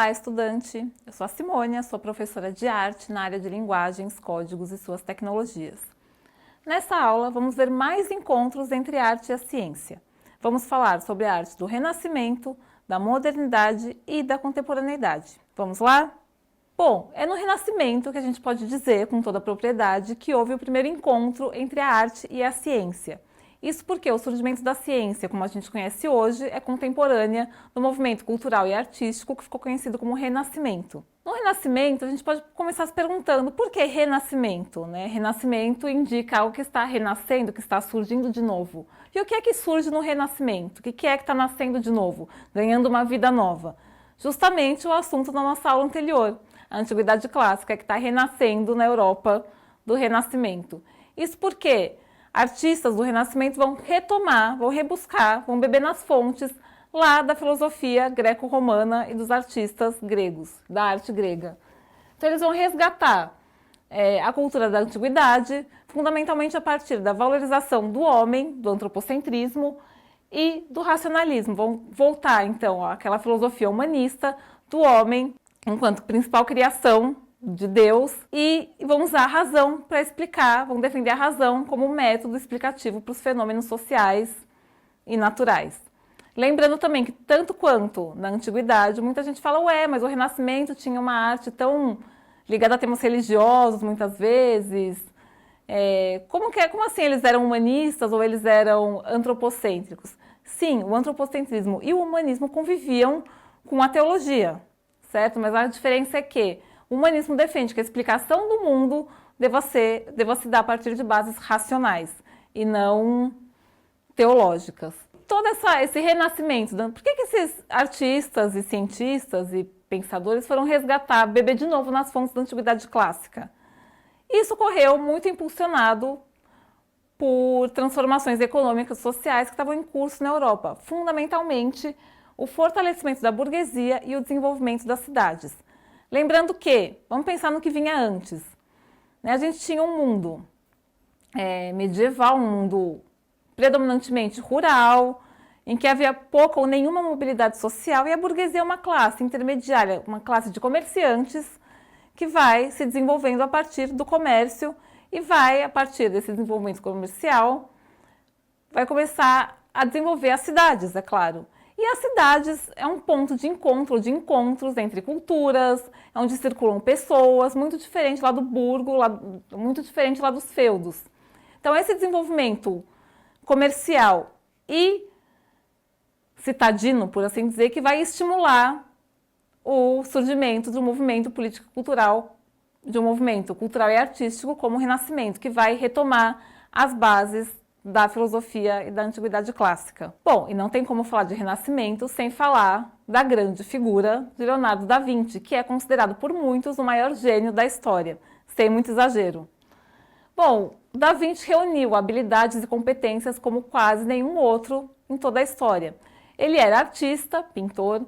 Olá, estudante! Eu sou a Simônia, sou professora de arte na área de linguagens, códigos e suas tecnologias. Nessa aula, vamos ver mais encontros entre a arte e a ciência. Vamos falar sobre a arte do Renascimento, da modernidade e da contemporaneidade. Vamos lá? Bom, é no Renascimento que a gente pode dizer com toda a propriedade que houve o primeiro encontro entre a arte e a ciência. Isso porque o surgimento da ciência, como a gente conhece hoje, é contemporânea do movimento cultural e artístico que ficou conhecido como Renascimento. No Renascimento, a gente pode começar se perguntando por que Renascimento? Renascimento indica algo que está renascendo, que está surgindo de novo. E o que é que surge no Renascimento? O que é que está nascendo de novo, ganhando uma vida nova? Justamente o assunto da nossa aula anterior, a Antiguidade Clássica, que está renascendo na Europa do Renascimento. Isso porque artistas do Renascimento vão retomar, vão rebuscar, vão beber nas fontes lá da filosofia greco-romana e dos artistas gregos, da arte grega. Então eles vão resgatar a cultura da antiguidade, fundamentalmente a partir da valorização do homem, do antropocentrismo e do racionalismo. Vão voltar então àquela filosofia humanista do homem enquanto principal criação de Deus e vão usar a razão para explicar, vão defender a razão como método explicativo para os fenômenos sociais e naturais. Lembrando também que tanto quanto na antiguidade, muita gente fala, mas o Renascimento tinha uma arte tão ligada a temas religiosos muitas vezes. Como assim eles eram humanistas ou eles eram antropocêntricos? Sim, o antropocentrismo e o humanismo conviviam com a teologia, certo? Mas a diferença é que o humanismo defende que a explicação do mundo deva se dar a partir de bases racionais e não teológicas. Todo esse renascimento, por que esses artistas e cientistas e pensadores foram resgatar, beber de novo nas fontes da Antiguidade Clássica? Isso ocorreu muito impulsionado por transformações econômicas e sociais que estavam em curso na Europa, fundamentalmente o fortalecimento da burguesia e o desenvolvimento das cidades. Lembrando que, vamos pensar no que vinha antes, a gente tinha um mundo medieval, um mundo predominantemente rural, em que havia pouca ou nenhuma mobilidade social, e a burguesia é uma classe intermediária, uma classe de comerciantes que vai se desenvolvendo a partir do comércio e vai, a partir desse desenvolvimento comercial, vai começar a desenvolver as cidades, é claro. E as cidades é um ponto de encontros entre culturas, é onde circulam pessoas, muito diferente lá do burgo, muito diferente lá dos feudos. Então esse desenvolvimento comercial e citadino, por assim dizer, que vai estimular o surgimento de um movimento político-cultural, de um movimento cultural e artístico como o Renascimento, que vai retomar as bases da filosofia e da Antiguidade Clássica. Bom, e não tem como falar de Renascimento sem falar da grande figura de Leonardo da Vinci, que é considerado por muitos o maior gênio da história, sem muito exagero. Bom, Da Vinci reuniu habilidades e competências como quase nenhum outro em toda a história. Ele era artista, pintor,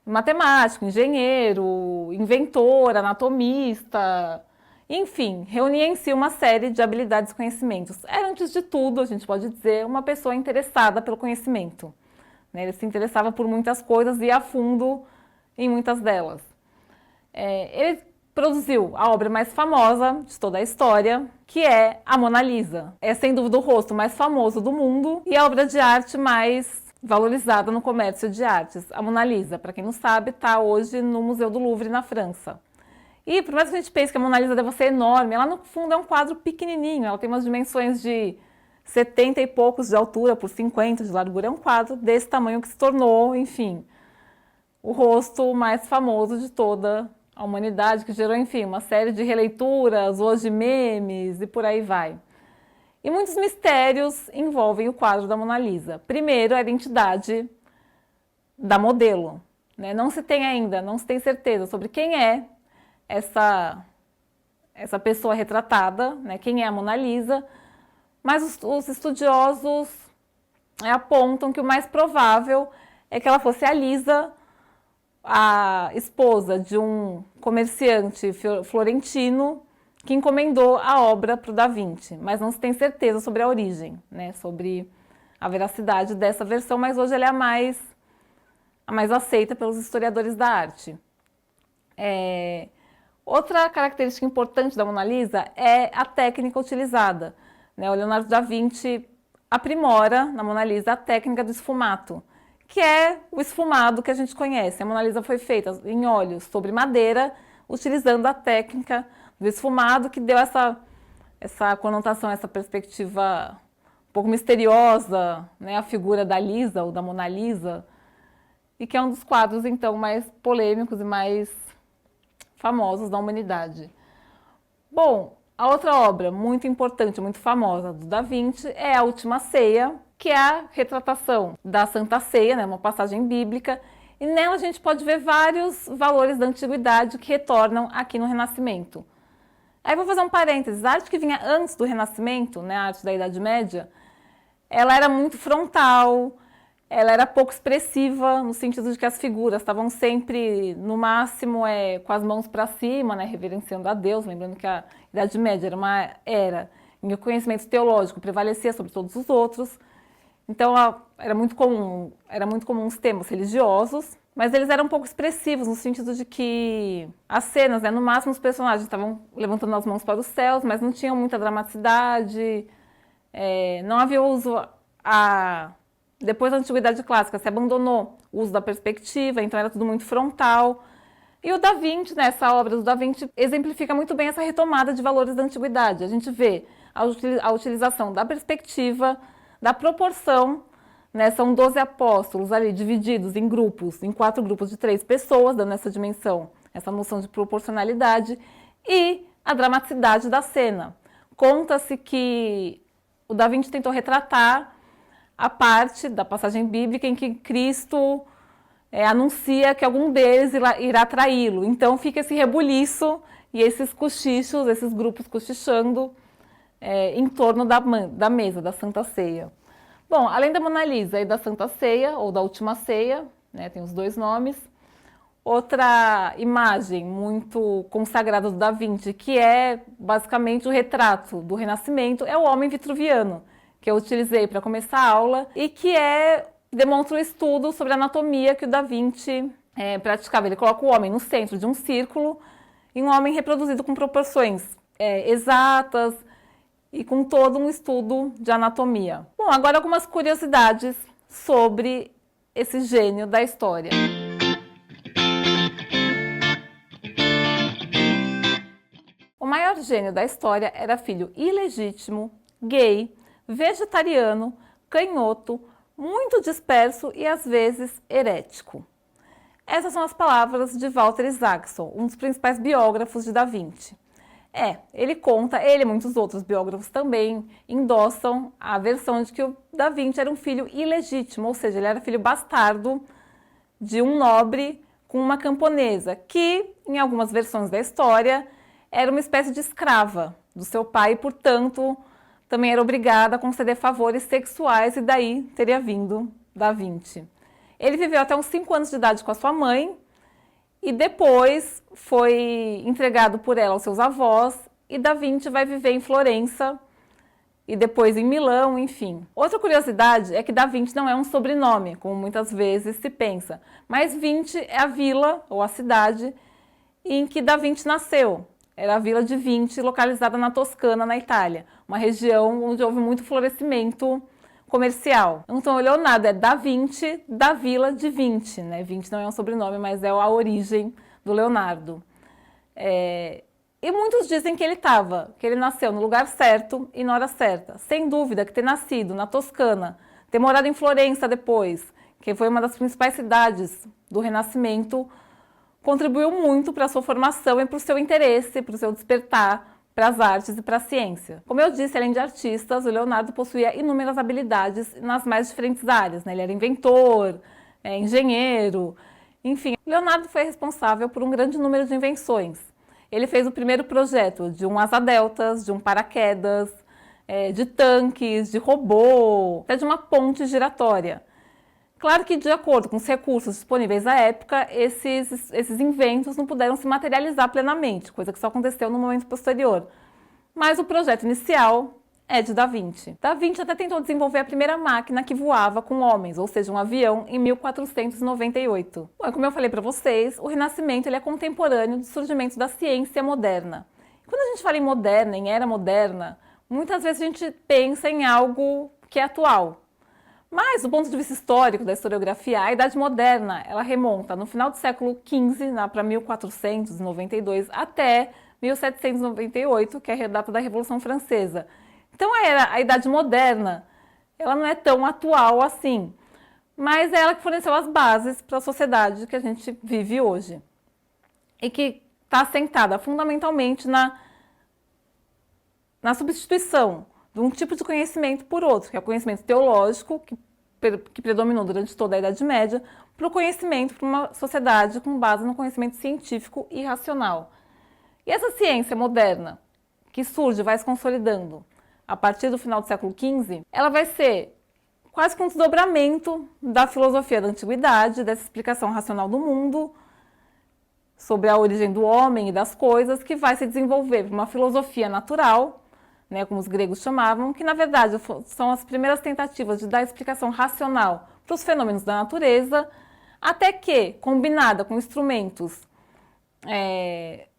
matemático, engenheiro, inventor, anatomista, enfim, reunia em si uma série de habilidades e conhecimentos. Era, antes de tudo, a gente pode dizer, uma pessoa interessada pelo conhecimento. Ele se interessava por muitas coisas e ia a fundo em muitas delas. Ele produziu a obra mais famosa de toda a história, que é a Mona Lisa. É, sem dúvida, o rosto mais famoso do mundo e a obra de arte mais valorizada no comércio de artes. A Mona Lisa, para quem não sabe, está hoje no Museu do Louvre, na França. E por mais que a gente pense que a Mona Lisa deve ser enorme, ela no fundo é um quadro pequenininho, ela tem umas dimensões de 70 e poucos de altura por 50 de largura, é um quadro desse tamanho que se tornou, enfim, o rosto mais famoso de toda a humanidade, que gerou, enfim, uma série de releituras, hoje memes e por aí vai. E muitos mistérios envolvem o quadro da Mona Lisa. Primeiro, a identidade da modelo. Não se tem ainda, não se tem certeza sobre quem é essa pessoa retratada, quem é a Mona Lisa, mas os estudiosos apontam que o mais provável é que ela fosse a Lisa, a esposa de um comerciante florentino que encomendou a obra para o Da Vinci, mas não se tem certeza sobre a origem, sobre a veracidade dessa versão, mas hoje ela é a mais aceita pelos historiadores da arte. Outra característica importante da Mona Lisa é a técnica utilizada, né? O Leonardo da Vinci aprimora na Mona Lisa a técnica do esfumato, que é o esfumado que a gente conhece. A Mona Lisa foi feita em óleos sobre madeira, utilizando a técnica do esfumado, que deu essa conotação, essa perspectiva um pouco misteriosa, né? A figura da Lisa, ou da Mona Lisa, e que é um dos quadros, então, mais polêmicos e mais famosos da humanidade. Bom, a outra obra muito importante, muito famosa do Da Vinci é A Última Ceia, que é a retratação da Santa Ceia, né, uma passagem bíblica, e nela a gente pode ver vários valores da antiguidade que retornam aqui no Renascimento. Aí vou fazer um parênteses, a arte que vinha antes do Renascimento, né, a arte da Idade Média, ela era muito frontal, ela era pouco expressiva, no sentido de que as figuras estavam sempre, no máximo, com as mãos para cima, né, reverenciando a Deus, lembrando que a Idade Média era uma era em que o conhecimento teológico prevalecia sobre todos os outros. Então, era muito comum os temas religiosos, mas eles eram um pouco expressivos, no sentido de que as cenas, né, no máximo os personagens estavam levantando as mãos para os céus, mas não tinham muita dramaticidade, não havia uso Depois da Antiguidade Clássica, se abandonou o uso da perspectiva, então era tudo muito frontal. E o Da Vinci, né, essa obra do Da Vinci, exemplifica muito bem essa retomada de valores da Antiguidade. A gente vê a utilização da perspectiva, da proporção, né, são 12 apóstolos ali divididos em grupos, em 4 grupos de 3 pessoas, dando essa dimensão, essa noção de proporcionalidade, e a dramaticidade da cena. Conta-se que o Da Vinci tentou retratar a parte da passagem bíblica em que Cristo anuncia que algum deles irá traí-lo. Então fica esse rebuliço e esses cochichos, esses grupos cochichando em torno da mesa, da Santa Ceia. Bom, além da Mona Lisa e da Santa Ceia, ou da Última Ceia, né, tem os dois nomes, outra imagem muito consagrada do Da Vinci, que é basicamente o retrato do Renascimento, é o Homem Vitruviano, que eu utilizei para começar a aula e que demonstra um estudo sobre a anatomia que o Da Vinci praticava. Ele coloca o homem no centro de um círculo e um homem reproduzido com proporções exatas e com todo um estudo de anatomia. Bom, agora algumas curiosidades sobre esse gênio da história. O maior gênio da história era filho ilegítimo, gay, vegetariano, canhoto, muito disperso e às vezes herético. Essas são as palavras de Walter Isaacson, um dos principais biógrafos de Da Vinci. Ele e muitos outros biógrafos também endossam a versão de que o Da Vinci era um filho ilegítimo, ou seja, ele era filho bastardo de um nobre com uma camponesa, que, em algumas versões da história, era uma espécie de escrava do seu pai e, portanto, também era obrigada a conceder favores sexuais e daí teria vindo Da Vinci. Ele viveu até uns 5 anos de idade com a sua mãe e depois foi entregado por ela aos seus avós e Da Vinci vai viver em Florença e depois em Milão, enfim. Outra curiosidade é que Da Vinci não é um sobrenome, como muitas vezes se pensa, mas Vinci é a vila ou a cidade em que Da Vinci nasceu. Era a vila de Vinci, localizada na Toscana, na Itália, uma região onde houve muito florescimento comercial. Então, o Leonardo é Da Vinci, da vila de Vinci, né? Vinci não é um sobrenome, mas é a origem do Leonardo. E muitos dizem que ele nasceu no lugar certo e na hora certa. Sem dúvida que ter nascido na Toscana, ter morado em Florença depois, que foi uma das principais cidades do Renascimento, contribuiu muito para a sua formação e para o seu interesse, para o seu despertar para as artes e para a ciência. Como eu disse, além de artistas, o Leonardo possuía inúmeras habilidades nas mais diferentes áreas, né? Ele era inventor, engenheiro, enfim. Leonardo foi responsável por um grande número de invenções. Ele fez o primeiro projeto de um asa-deltas, de um paraquedas, de tanques, de robô, até de uma ponte giratória. Claro que, de acordo com os recursos disponíveis à época, esses inventos não puderam se materializar plenamente, coisa que só aconteceu no momento posterior. Mas o projeto inicial é de Da Vinci. Da Vinci até tentou desenvolver a primeira máquina que voava com homens, ou seja, um avião, em 1498. Bom, como eu falei para vocês, o Renascimento ele é contemporâneo do surgimento da ciência moderna. Quando a gente fala em moderna, em era moderna, muitas vezes a gente pensa em algo que é atual. Mas, do ponto de vista histórico da historiografia, a Idade Moderna ela remonta no final do século XV, para 1492, até 1798, que é a data da Revolução Francesa. Então, a Idade Moderna ela não é tão atual assim, mas é ela que forneceu as bases para a sociedade que a gente vive hoje. E que está assentada fundamentalmente na substituição de um tipo de conhecimento por outro, que é o conhecimento teológico, que predominou durante toda a Idade Média, para o conhecimento para uma sociedade com base no conhecimento científico e racional. E essa ciência moderna, que surge, vai se consolidando a partir do final do século XV, ela vai ser quase que um desdobramento da filosofia da antiguidade, dessa explicação racional do mundo, sobre a origem do homem e das coisas, que vai se desenvolver para uma filosofia natural, como os gregos chamavam, que na verdade são as primeiras tentativas de dar explicação racional para os fenômenos da natureza, até que, combinada com instrumentos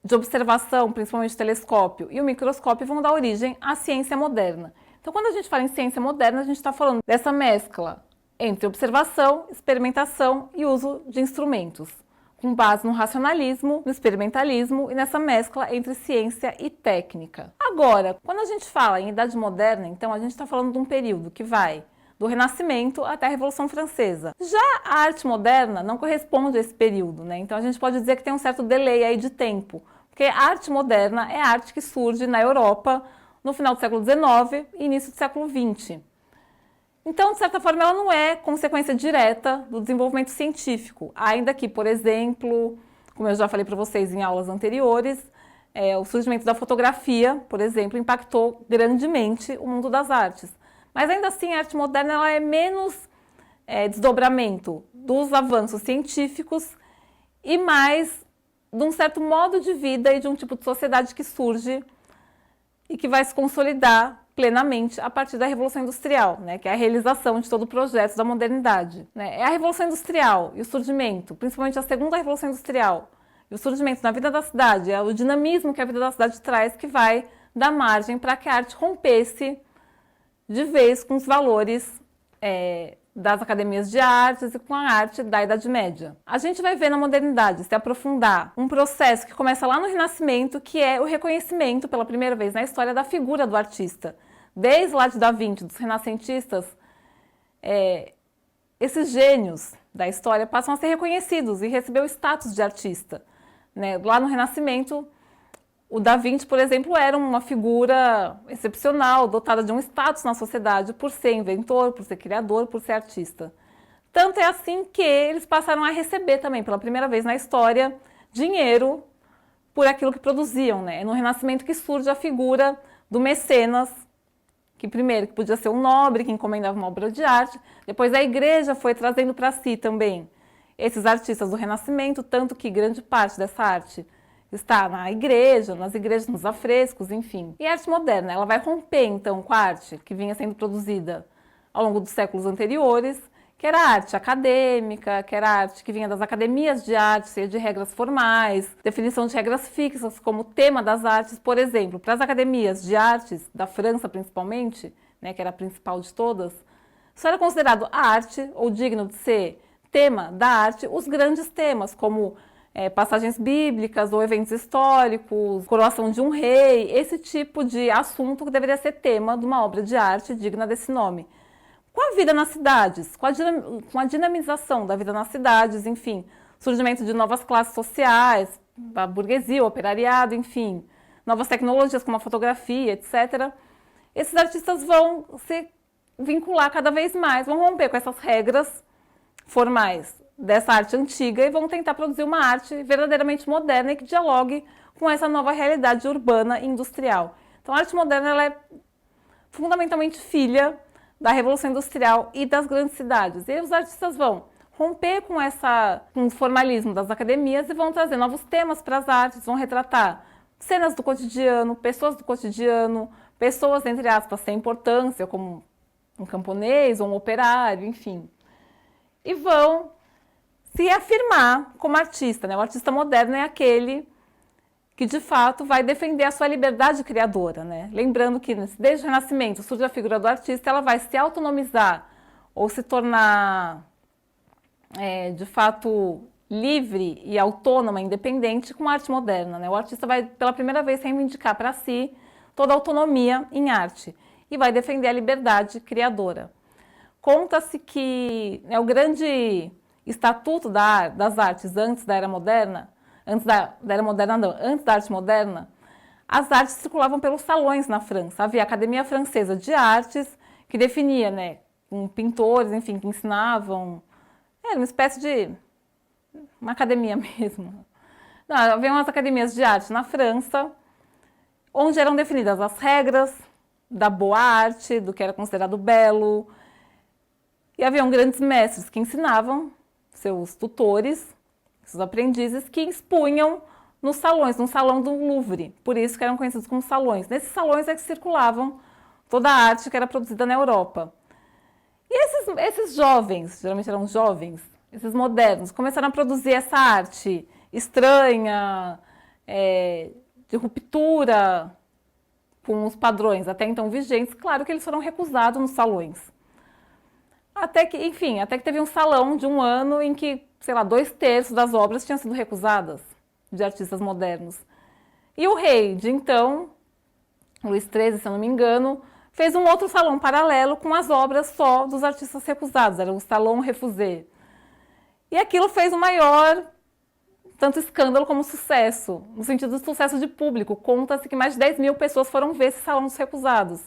de observação, principalmente o telescópio e o microscópio, vão dar origem à ciência moderna. Então, quando a gente fala em ciência moderna, a gente está falando dessa mescla entre observação, experimentação e uso de instrumentos, com base no racionalismo, no experimentalismo e nessa mescla entre ciência e técnica. Agora, quando a gente fala em Idade Moderna, então a gente está falando de um período que vai do Renascimento até a Revolução Francesa. Já a arte moderna não corresponde a esse período, Então a gente pode dizer que tem um certo delay aí de tempo, porque a arte moderna é a arte que surge na Europa no final do século XIX e início do século XX. Então, de certa forma, ela não é consequência direta do desenvolvimento científico, ainda que, por exemplo, como eu já falei para vocês em aulas anteriores, o surgimento da fotografia, por exemplo, impactou grandemente o mundo das artes. Mas ainda assim, a arte moderna ela é menos desdobramento dos avanços científicos e mais de um certo modo de vida e de um tipo de sociedade que surge e que vai se consolidar plenamente a partir da Revolução Industrial, que é a realização de todo o projeto da modernidade. É a Revolução Industrial e o surgimento, principalmente a segunda Revolução Industrial, e o surgimento na vida da cidade, o dinamismo que a vida da cidade traz, que vai dar margem para que a arte rompesse de vez com os valores das academias de artes e com a arte da Idade Média. A gente vai ver na modernidade se aprofundar um processo que começa lá no Renascimento, que é o reconhecimento pela primeira vez na história da figura do artista. Desde lá de Da Vinci, dos renascentistas, esses gênios da história passam a ser reconhecidos e receber o status de artista. Lá no Renascimento, o Da Vinci, por exemplo, era uma figura excepcional, dotada de um status na sociedade por ser inventor, por ser criador, por ser artista. Tanto é assim que eles passaram a receber também, pela primeira vez na história, dinheiro por aquilo que produziam. É no Renascimento que surge a figura do mecenas, que primeiro que podia ser um nobre que encomendava uma obra de arte, depois a igreja foi trazendo para si também esses artistas do Renascimento, tanto que grande parte dessa arte está na igreja, nas igrejas, nos afrescos, enfim. E a arte moderna, ela vai romper então com a arte que vinha sendo produzida ao longo dos séculos anteriores, que era a arte acadêmica, que era a arte que vinha das academias de arte, cheia de regras formais, definição de regras fixas como tema das artes, por exemplo, para as academias de artes, da França principalmente, que era a principal de todas, só era considerado a arte, ou digno de ser tema da arte, os grandes temas, como passagens bíblicas ou eventos históricos, coroação de um rei, esse tipo de assunto que deveria ser tema de uma obra de arte digna desse nome. Com a vida nas cidades, com a dinamização da vida nas cidades, enfim, surgimento de novas classes sociais, a burguesia, o operariado, enfim, novas tecnologias como a fotografia, etc., esses artistas vão se vincular cada vez mais, vão romper com essas regras formais dessa arte antiga e vão tentar produzir uma arte verdadeiramente moderna e que dialogue com essa nova realidade urbana e industrial. Então a arte moderna ela é fundamentalmente filha da Revolução Industrial e das grandes cidades. E os artistas vão romper com o formalismo das academias e vão trazer novos temas para as artes, vão retratar cenas do cotidiano, pessoas do cotidiano, pessoas, entre aspas, sem importância, como um camponês ou um operário, enfim, e vão se afirmar como artista, né? O artista moderno é aquele que de fato vai defender a sua liberdade criadora, né? Lembrando que desde o Renascimento surge a figura do artista, ela vai se autonomizar ou se tornar de fato livre e autônoma, independente com a arte moderna, né? O artista vai pela primeira vez reivindicar para si toda a autonomia em arte e vai defender a liberdade criadora. Conta-se que o grande estatuto das artes antes da era moderna, antes da era moderna não, antes da arte moderna, as artes circulavam pelos salões na França. Havia a Academia Francesa de Artes, que definia, né, com pintores, enfim, que ensinavam, era uma espécie de uma academia mesmo. Não, havia umas academias de arte na França, onde eram definidas as regras da boa arte, do que era considerado belo, e haviam grandes mestres que ensinavam seus tutores, seus aprendizes, que expunham nos salões, no salão do Louvre, por isso que eram conhecidos como salões. Nesses salões é que circulavam toda a arte que era produzida na Europa. E esses jovens, geralmente eram jovens, esses modernos, começaram a produzir essa arte estranha, de ruptura com os padrões até então vigentes. Claro que eles foram recusados nos salões. Até que teve um salão de um ano em que, sei lá, 2/3 das obras tinham sido recusadas de artistas modernos. E o rei de então, Luís XIII, se eu não me engano, fez um outro salão paralelo com as obras só dos artistas recusados, era o Salon Refusé. E aquilo fez o maior, tanto escândalo como sucesso, no sentido de sucesso de público. Conta-se que mais de 10 mil pessoas foram ver esse salão dos recusados.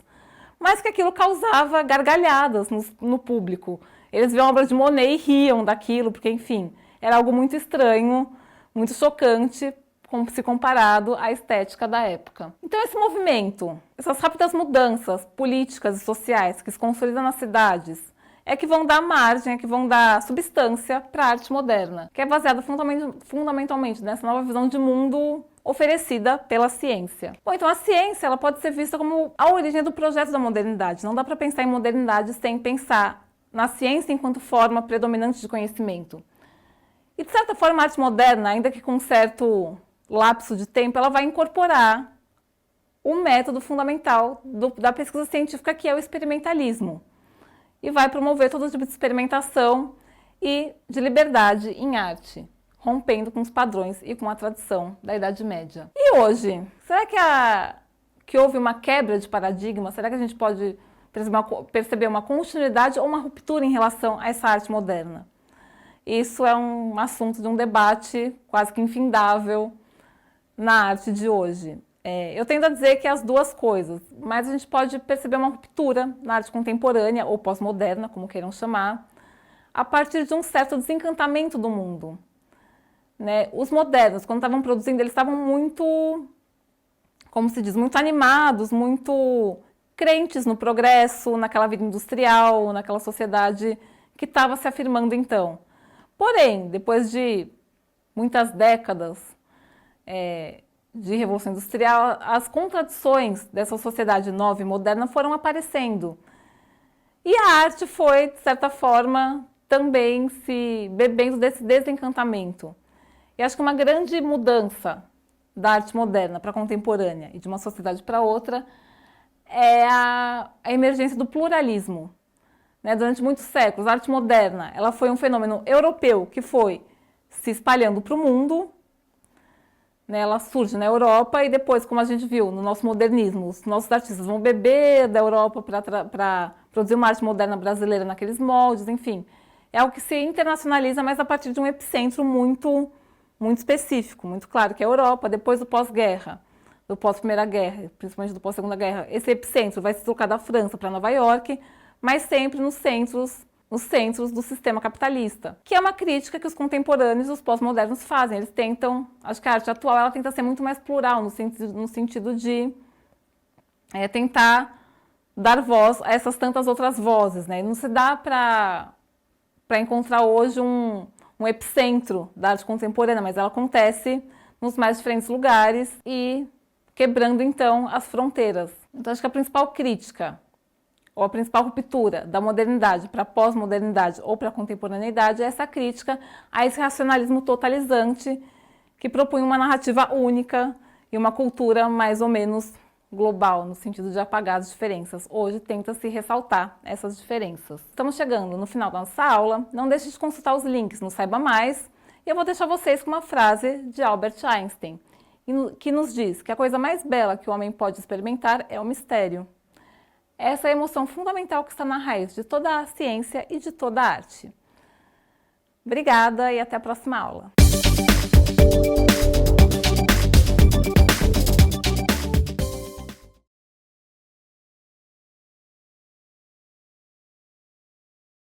Mas que aquilo causava gargalhadas no público. Eles viam a obra de Monet e riam daquilo, porque, enfim, era algo muito estranho, muito chocante, se comparado à estética da época. Então esse movimento, essas rápidas mudanças políticas e sociais que se consolidam nas cidades, é que vão dar margem, é que vão dar substância para a arte moderna, que é baseada fundamentalmente nessa nova visão de mundo oferecida pela ciência. Bom, então a ciência ela pode ser vista como a origem do projeto da modernidade. Não dá para pensar em modernidade sem pensar na ciência enquanto forma predominante de conhecimento. E de certa forma a arte moderna, ainda que com um certo lapso de tempo, ela vai incorporar o método fundamental da pesquisa científica, que é o experimentalismo. E vai promover todo tipo de experimentação e de liberdade em arte, rompendo com os padrões e com a tradição da Idade Média. E hoje, será que houve uma quebra de paradigma? Será que a gente pode perceber uma continuidade ou uma ruptura em relação a essa arte moderna? Isso é um assunto de um debate quase que infindável na arte de hoje. Eu tendo a dizer que é as duas coisas, mas a gente pode perceber uma ruptura na arte contemporânea ou pós-moderna, como queiram chamar, a partir de um certo desencantamento do mundo. Né? Os modernos, quando estavam produzindo, eles estavam muito, como se diz, muito animados, muito crentes no progresso, naquela vida industrial, naquela sociedade que estava se afirmando então. Porém, depois de muitas décadas de Revolução Industrial, as contradições dessa sociedade nova e moderna foram aparecendo. E a arte foi, de certa forma, também se bebendo desse desencantamento. E acho que uma grande mudança da arte moderna para a contemporânea e de uma sociedade para outra é a emergência do pluralismo. Né? Durante muitos séculos, a arte moderna ela foi um fenômeno europeu que foi se espalhando para o mundo. Né? Ela surge na Europa e depois, como a gente viu no nosso modernismo, os nossos artistas vão beber da Europa para produzir uma arte moderna brasileira naqueles moldes, enfim. É algo que se internacionaliza, mas a partir de um epicentro muito específico, muito claro, que é a Europa, depois do pós-guerra, do pós-Primeira Guerra, principalmente do pós-Segunda Guerra. Esse epicentro vai se deslocar da França para Nova York, mas sempre nos centros do sistema capitalista, que é uma crítica que os contemporâneos, os pós-modernos fazem. Eles tentam, acho que a arte atual ela tenta ser muito mais plural, no sentido de tentar dar voz a essas tantas outras vozes. Né? E não se dá para encontrar hoje um epicentro da arte contemporânea, mas ela acontece nos mais diferentes lugares e quebrando então as fronteiras. Então, acho que a principal crítica, ou a principal ruptura da modernidade para a pós-modernidade ou para a contemporaneidade é essa crítica a esse racionalismo totalizante que propunha uma narrativa única e uma cultura mais ou menos global, no sentido de apagar as diferenças. Hoje tenta-se ressaltar essas diferenças. Estamos chegando no final da nossa aula, não deixe de consultar os links no Saiba Mais, e eu vou deixar vocês com uma frase de Albert Einstein, que nos diz que a coisa mais bela que o homem pode experimentar é o mistério. Essa é a emoção fundamental que está na raiz de toda a ciência e de toda a arte. Obrigada e até a próxima aula.